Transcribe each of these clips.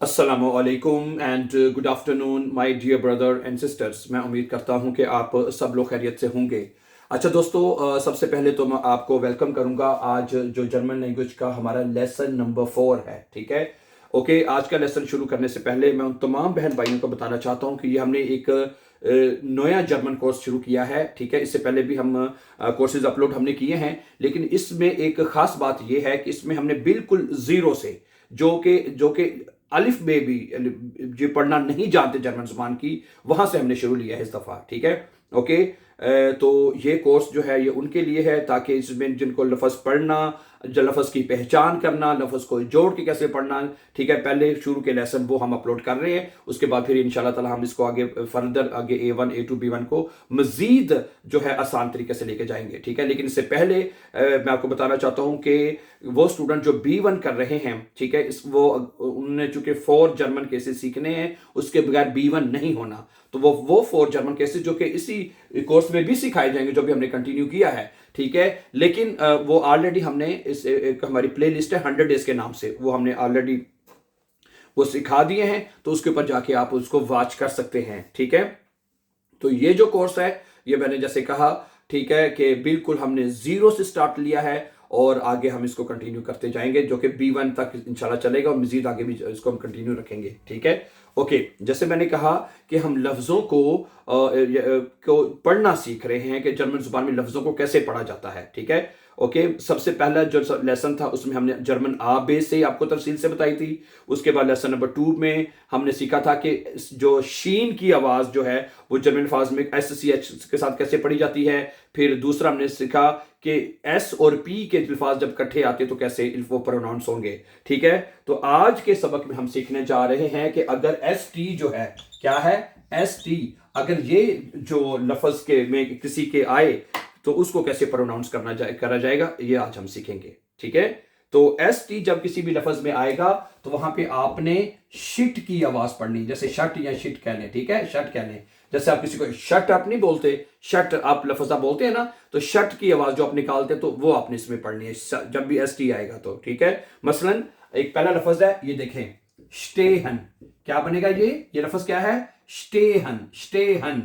अस्सलामुअलैकुम and good afternoon my dear brother and sisters. मैं उम्मीद करता हूं कि आप सब लोग खैरियत से होंगे। अच्छा दोस्तों, सबसे पहले तो मैं आपको वेलकम करूंगा आज जो जर्मन लैंग्वेज का हमारा लेसन नंबर 4 है। ठीक है, ओके। आज का लेसन शुरू करने से पहले मैं उन तमाम बहन भाइयों को बताना चाहता हूं कि ये हमने एक नया जर्मन कोर्स शुरू किया है। ठीक है, इससे पहले भी हम कोर्सेज अपलोड हमने किए हैं, लेकिन इसमें एक खास बात यह है कि इसमें हमने बिल्कुल जीरो से जो कि अलिफ बे भी जो पढ़ना नहीं जानते जर्मन जुबान की, वहां से हमने शुरू लिया है इस दफा। ठीक है, ओके। तो ये कोर्स जो है ये उनके लिए है ताकि इसमें जिनको लफ्ज़ पढ़ना, जो लफ्ज़ की पहचान करना, लफ्ज़ को जोड़ के कैसे पढ़ना, ठीक है, पहले शुरू के लेसन वो हम अपलोड कर रहे हैं। उसके बाद फिर इंशाल्लाह ताला हम इसको आगे फर्दर आगे A1 A2 B1 को मजीद जो है आसान तरीके से लेके जाएंगे। ठीक है, लेकिन इससे पहले मैं आपको बताना चाहता हूं कि वो स्टूडेंट जो B1 कर रहे हैं, ठीक है, वो उन्होंने चूंकि 4 जर्मन केसेस सीखने हैं, उसके बगैर B1 नहीं होना। तो वो 4 जर्मन केसेस जो कि इसी कोर्स में भी सिखाए जाएंगे, जो भी हमने कंटिन्यू किया है। ठीक है, लेकिन वो ऑलरेडी हमने एक हमारी प्ले लिस्ट है 100 डेज के नाम से, वो हमने ऑलरेडी वो सिखा दिए हैं। तो उसके ऊपर जाके आप उसको वॉच कर सकते हैं। ठीक है, तो ये जो कोर्स है ये मैंने जैसे कहा, ठीक है, कि बिल्कुल हमने जीरो से स्टार्ट लिया है और आगे हम इसको कंटिन्यू करते जाएंगे, जो कि B1 तक इंशाल्लाह चलेगा और मजीद आगे भी इसको हम कंटिन्यू रखेंगे। ठीक है, ओके। जैसे मैंने कहा कि हम लफ्ज़ों को पढ़ना सीख रहे हैं कि जर्मन जुबान में लफ्ज़ों को कैसे पढ़ा जाता है। ठीक है, ओके। सबसे पहला जो लेसन था उसमें हमने जर्मन आ बे से आपको तफसील से बताई थी। उसके बाद लेसन नंबर 2 में हमने सीखा था कि जो शीन की आवाज़ जो है वो जर्मन अल्फाज में SCH के साथ कैसे पढ़ी जाती है। फिर दूसरा हमने सीखा कि S और P के अल्फाज जब इकट्ठे आते तो कैसे वो प्रोनाउंस होंगे। ठीक है, तो आज के सबक में हम सीखने जा रहे हैं कि अगर ST जो है, क्या है ST, अगर ये जो लफ्ज के में किसी के आए तो उसको कैसे प्रोनाउंस करा जाएगा, ये आज हम सीखेंगे। ठीक है, तो ST जब किसी भी लफ्ज में आएगा तो वहां पे आपने शिट की आवाज पढ़नी, जैसे शट या शिट कह लें। ठीक है, शट कह लें। जैसे आप किसी को शट आप नहीं बोलते, शट आप लफ्ज आप बोलते हैं ना, तो शट की आवाज जो आप निकालते हैं तो वो आपने इसमें पढ़नी है जब भी ST आएगा तो। ठीक है, मसलन एक पहला लफ्ज है, ये देखें, स्टेहन। क्या बनेगा ये लफ्ज क्या है? स्टेहन, स्टेहन,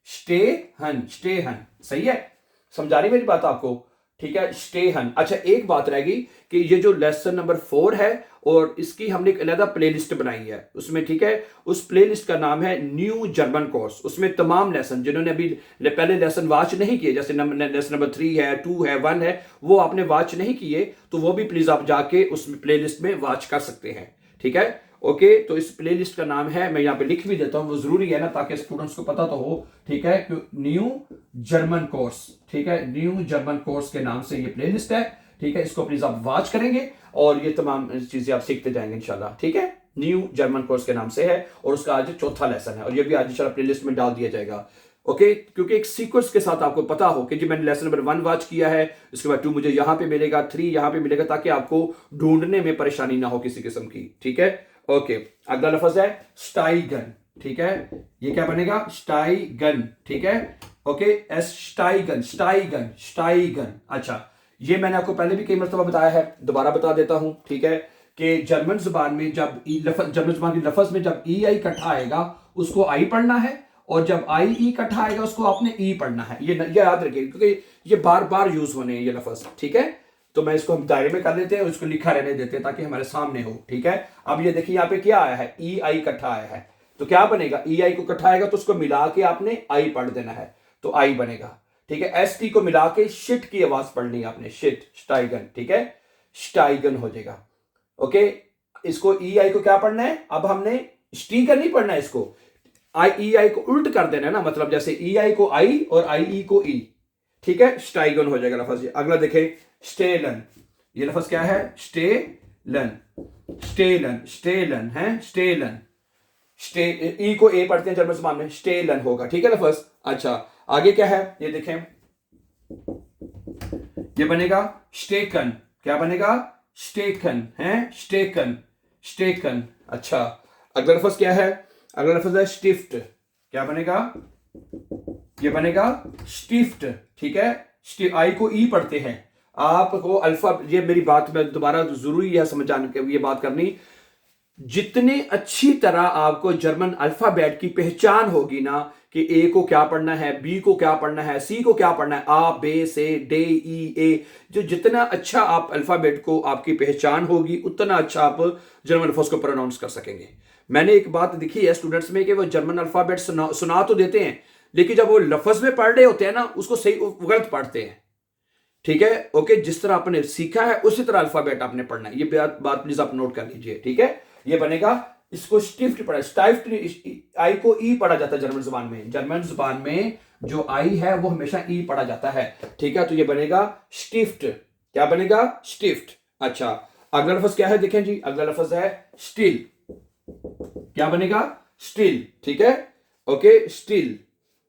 स्टेहन, स्टेहन। सही है, समझा रही मेरी बात आपको? ठीक है, स्टेहन। अच्छा, एक बात रहेगी कि ये जो लेसन नंबर 4 है और इसकी हमने एक अलग प्लेलिस्ट बनाई है उसमें। ठीक है, उस प्लेलिस्ट का नाम है न्यू जर्मन कोर्स। उसमें तमाम लेसन जिन्होंने अभी पहले लेसन वॉच नहीं किए, जैसे लेसन नंबर 3 है, 2 है, 1 है, वो आपने वॉच नहीं किए तो वो भी प्लीज आप जाके उस प्लेलिस्ट में वॉच कर सकते हैं। ठीक है, ओके। तो इस प्लेलिस्ट का नाम है, मैं यहाँ पे लिख भी देता हूँ, वो जरूरी है ना ताकि स्टूडेंट्स को पता तो हो। ठीक है, न्यू जर्मन कोर्स। ठीक है, न्यू जर्मन कोर्स के नाम से ये प्लेलिस्ट है। ठीक है, इसको प्लीज आप वॉच करेंगे और ये तमाम चीजें आप सीखते जाएंगे इंशाल्लाह। ठीक है, न्यू जर्मन कोर्स के नाम से है और उसका आज चौथा लेसन है और ये भी आज इंशाल्लाह प्लेलिस्ट में डाल दिया जाएगा। ओके, क्योंकि एक सीक्वेंस के साथ आपको पता हो कि जी मैंने लेसन नंबर 1 वॉच किया है, उसके बाद 2 मुझे यहां पे मिलेगा, 3 यहां पे मिलेगा, ताकि आपको ढूंढने में परेशानी ना हो किसी किस्म की। ठीक है, ओके। अगला लफ्ज है स्टाइगन। ठीक है, ये क्या बनेगा? स्टाइगन। ठीक है, ओके। स्टाइगन, स्टाइगन, स्टाइगन। अच्छा, ये मैंने आपको पहले भी कई मरतबा बताया है, दोबारा बता देता हूं। ठीक है, कि जर्मन जुबान में जब जर्मन जुबान के लफ्ज में जब ई आई इकट्ठा आएगा उसको आई पढ़ना है, और जब आई ई इकट्ठा आएगा उसको आपने ई पढ़ना है। ये याद रखिए क्योंकि ये बार बार यूज होने हैं ये लफ्ज। ठीक है, तो मैं इसको हम दायरे में कर लेते हैं, उसको लिखा रहने देते हैं ताकि हमारे सामने हो। ठीक है, अब ये देखिए यहाँ पे क्या आया है, ई आई इकट्ठा आया है, तो क्या बनेगा? ई आई को इकट्ठा आएगा तो उसको मिला के आपने आई पढ़ देना है, तो आई बनेगा। ठीक है, एस टी को मिला के शिट की आवाज पढ़नी है आपने, शिट, स्टाइगन। ठीक है, स्टाइगन हो जाएगा। ओके, इसको ई आई को क्या पढ़ना है? अब हमने स्टीकर नहीं पढ़ना है, इसको आई ई आई को उल्ट कर देना है ना, मतलब जैसे ई आई को आई और आई ई को ई। ठीक है, स्टाइगन हो जाएगा लफ्ज। अगला देखें, स्टेलन। ये लफ्ज क्या है? स्टेलन, स्टेलन, स्टेलन है, स्टेलन। ई को ए पढ़ते हैं जर्मन जुबान में, स्टेलन होगा। ठीक है लफ्ज। अच्छा, आगे क्या है ये देखें, ये बनेगा स्टेकन। क्या बनेगा? स्टेकन है, स्टेकन, स्टेकन। अच्छा, अगला लफ्ज क्या है? अगला लफ्ज है स्टिफ्ट। क्या बनेगा? ये बनेगा स्टिफ्ट। ठीक है, आई को ई पढ़ते हैं, आपको अल्फा, ये मेरी बात में दोबारा जरूरी है समझाने के, ये बात करनी, जितने अच्छी तरह आपको जर्मन अल्फाबेट की पहचान होगी ना कि ए को क्या पढ़ना है, बी को क्या पढ़ना है, सी को क्या पढ़ना है, आ बे से डे ई ए, जो जितना अच्छा आप अल्फाबेट को आपकी पहचान होगी उतना अच्छा आप जर्मन लफ्ज को प्रोनाउंस कर सकेंगे। मैंने एक बात देखी है स्टूडेंट्स में कि वो जर्मन अल्फाबेट सुना तो देते हैं, लेकिन जब वो लफ्ज में पढ़ रहे होते हैं ना उसको सही गलत पढ़ते हैं। ठीक है, ओके, जिस तरह आपने सीखा है उसी तरह अल्फाबेट आपने पढ़ना है। ये बात प्लीज आप नोट कर लीजिए। ठीक है, ये बनेगा, इसको स्टिफ्ट पढ़ा, स्टाइफ्ट आई को ई पढ़ा जाता है जर्मन जुबान में। जर्मन जुबान में जो आई है वो हमेशा ई पढ़ा जाता है। ठीक है, तो ये बनेगा स्टिफ्ट। क्या बनेगा? स्टिफ्ट। अच्छा, अगला लफ्ज क्या है देखें जी, अगला लफ्ज है स्टिल। क्या बनेगा? स्टिल। ठीक है, ओके, स्टिल।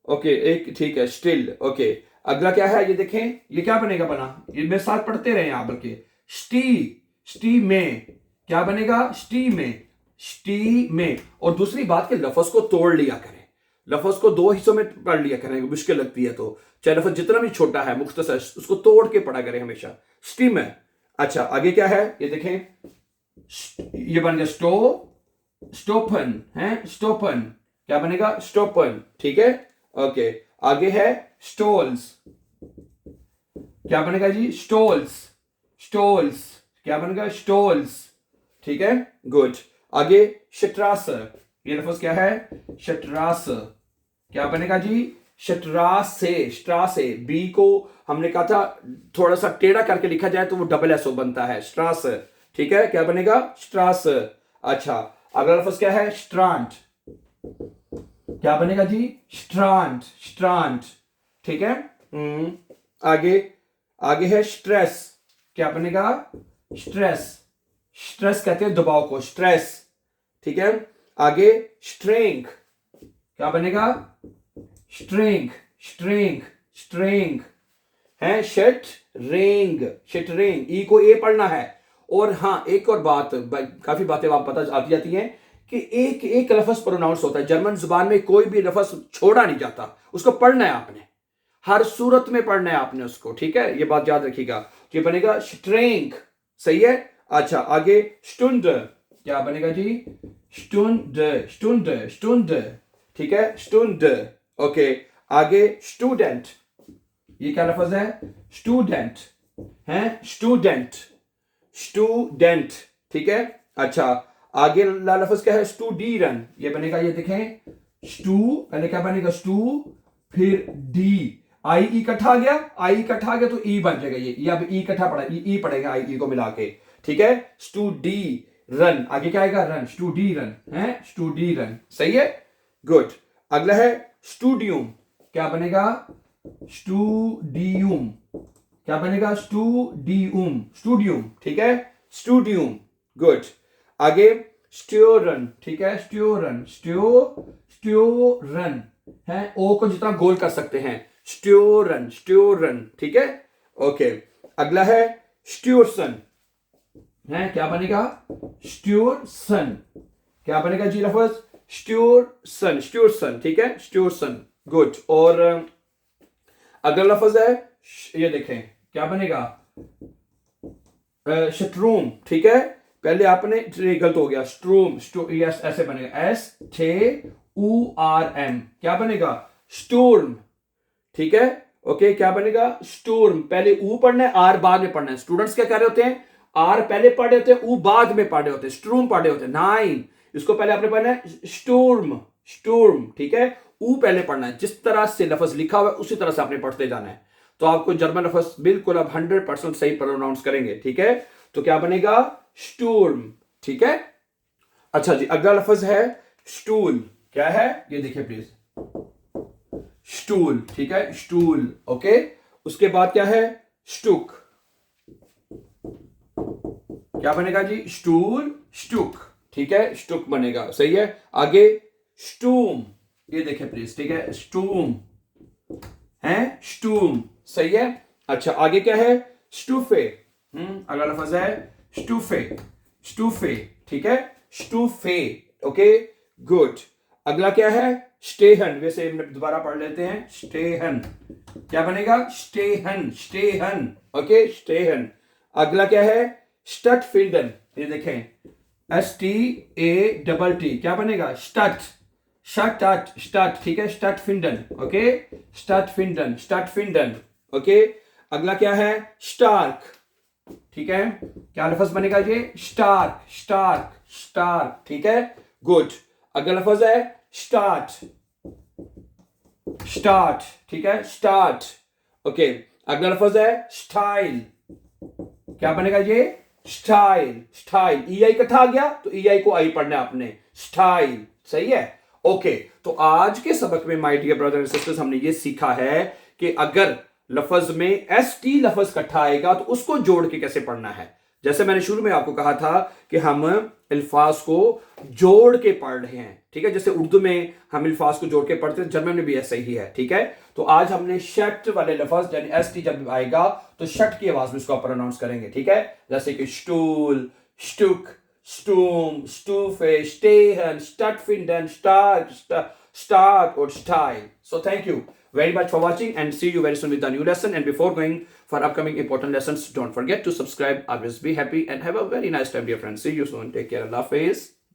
ओके, एक ठीक है, स्टिल। ओके, अगला क्या है ये देखें, ये क्या बनेगा? बना, ये मेरे साथ पढ़ते रहे आप बल्कि, स्टी, स्टी में। क्या बनेगा? स्टी में, स्टी में। और दूसरी बात कि लफ्ज को तोड़ लिया करें, लफ्ज को दो हिस्सों में पढ़ लिया करें, मुश्किल लगती है तो चाहे लफ्ज जितना भी छोटा है मुख्तसर, उसको तोड़ के पढ़ा करें हमेशा, स्टी में। अच्छा, आगे क्या है ये देखें, ये बन गया स्टोपन है, स्टोपन। क्या बनेगा? स्टोपन। ठीक है, ओके, आगे है स्टोल्स। क्या बनेगा जी? Stoles, stoles. क्या बनेगा? स्टोल्स। ठीक है, गुड। आगे शट्रासर, ये लफ्ज क्या है? शट्रासर। क्या बनेगा जी? शट्रासे, स्ट्रासे। बी को हमने कहा था थोड़ा सा टेढ़ा करके लिखा जाए तो वो डबल एस बनता है, स्ट्रासर। ठीक है, क्या बनेगा? स्ट्रासर। अच्छा, अगला लफ्ज क्या है? स्ट्रांट। क्या बनेगा जी? स्ट्रांट, स्ट्रांट। ठीक है, आगे, आगे है स्ट्रेस। क्या बनेगा? स्ट्रेस, स्ट्रेस कहते हैं दबाव को, स्ट्रेस। ठीक है, आगे स्ट्रेंथ। क्या बनेगा? स्ट्रेंथ, स्ट्रेंथ, स्ट्रेंथ है, शट रेंग, शट रेंग। ई को ए पढ़ना है। और हाँ, एक और बात, काफी बातें आप पता आती जाती हैं कि एक एक लफ्ज प्रोनाउंस होता है जर्मन जुबान में, कोई भी लफ्ज छोड़ा नहीं जाता, उसको पढ़ना है आपने, हर सूरत में पढ़ना है आपने उसको। ठीक है, ये बात याद रखिएगा। ये बनेगा स्ट्रेंथ। सही है। अच्छा, आगे स्टुंड। क्या बनेगा जी? स्टुंड, स्टुंड, स्टुंड। ठीक है, स्टुंड। ओके, आगे स्टूडेंट। ये क्या लफ्ज है? स्टूडेंट है, स्टूडेंट, स्टूडेंट। ठीक है, अच्छा, आगे लफ्ज क्या है? स्टूडीरन। ये बनेगा, ये देखें, स्टू, पहले क्या बनेगा? स्टू, फिर डी, आई ई इकट्ठा आ गया, आई इकट्ठा आ गया तो ई बन जाएगा। ये अब ई इकट्ठा पड़ा, ई पड़ेगा आई ई को मिला के। ठीक है, स्टूडी रन, आगे क्या आएगा? रन, स्टूडी रन है, स्टूडी रन। सही है, गुड। अगला है स्टूडियम। क्या बनेगा? स्टूडियम। क्या बनेगा? Stadium, stadium. ठीक है, स्टूडियम, गुड। आगे स्ट्योरन। ठीक है, स्ट्योरन, स्ट्योरन है, ओ को जितना गोल कर सकते हैं, स्ट्योरन, स्ट्योरन। ठीक है, ओके। अगला है स्ट्योरसन है, क्या बनेगा? स्ट्योरसन। क्या बनेगा जी लफ्ज? स्ट्योरसन, स्ट्योरसन। ठीक है, स्ट्योरसन, गुड। और अगला लफ्ज है, ये देखें, क्या बनेगा? शट्रूम। ठीक है, पहले आपने, गलत हो गया, स्ट्रूम, यस, ऐसे बनेगा, एस टे ऊ आर एम। क्या बनेगा? स्टोर्म। ठीक है, ओके, क्या बनेगा? स्टोर्म। पहले ऊ पढ़ना है, आर बाद में पढ़ना है। स्टूडेंट्स क्या कर रहे होते हैं? आर पहले पढ़े होते हैं, ऊ बाद में पढ़े होते हैं, स्ट्रूम पढ़े होते हैं। नाइन, इसको पहले आपने पढ़ना है स्टोर्म, स्टोर्म। ठीक है, ऊ पहले पढ़ना है, जिस तरह से लफ्ज लिखा हुआ है उसी तरह से आपने पढ़ते जाना है, तो आपको जर्मन लफ्ज बिल्कुल आप 100% सही प्रोनाउंस करेंगे। ठीक है, तो क्या बनेगा? स्टूर्म। ठीक है, अच्छा जी, अगला लफ्ज है स्टूल। क्या है? ये देखिए प्लीज, स्टूल। ठीक है, स्टूल। ओके, उसके बाद क्या है? स्टुक। क्या बनेगा जी? स्टूल, स्टुक। ठीक है, स्टुक बनेगा। सही है। आगे स्टूम, ये देखिए प्लीज। ठीक है, स्टूम है, स्टूम। सही है। अच्छा, आगे क्या है? स्टूफे। अगला लफ्ज है स्टूफे, स्टूफे। ठीक है, स्टूफे। Okay, good. अगला क्या है? स्टेहन। वैसे दोबारा पढ़ लेते हैं, स्टेहन। क्या बनेगा? स्टेहन, स्टेहन। ओके, स्टेहन। अगला क्या है? स्टटफिल्डन। ये देखें, STATT, क्या बनेगा? स्टट, शट, स्टट, ठीक है, स्टटफिंडन, ओके, स्टटफिंडन, स्टटफिंडन, ओके। अगला क्या है? स्टार्क, ठीक है, क्या लफज बनेगा ये? स्टार्क, स्टार्क, स्टार्क, ठीक है, गुड। अगला लफज है स्टार्ट, स्टार्ट, ठीक है, स्टार्ट, ओके। अगला लफज है स्टाइल, क्या बनेगा ये? स्टाइल, स्टाइल, ई आई इकट्ठा आ गया तो ई आई को आई पढ़ना है आपने, स्टाइल, सही है, ओके। तो आज के सबक में my dear brother and sisters हमने ये सीखा है कि अगर लफज में एस टी लफज इकट्ठा आएगा तो उसको जोड़ के कैसे पढ़ना है। जैसे मैंने शुरू में आपको कहा था कि हम अल्फाज को जोड़ के पढ़ रहे हैं, ठीक है, जैसे उर्दू में हम अल्फाज को जोड़ के पढ़ते हैं, जर्मन में भी ऐसा ही है, ठीक है। तो आज हमने शट वाले लफज यानी एस टी जब आएगा तो शट की आवाज में इसको प्रोनाउंस करेंगे, ठीक है, जैसे कि स्टूल, स्टुक, स्टूम, स्टूफे, स्टेहन, स्टटफिंडन, स्टार्ट और style. So thank you very much for watching and see you very soon with the new lesson. And before going for upcoming important lessons, don't forget to subscribe. Always be happy and have a very nice time, dear friends. See you soon. Take care. Allah Hafiz.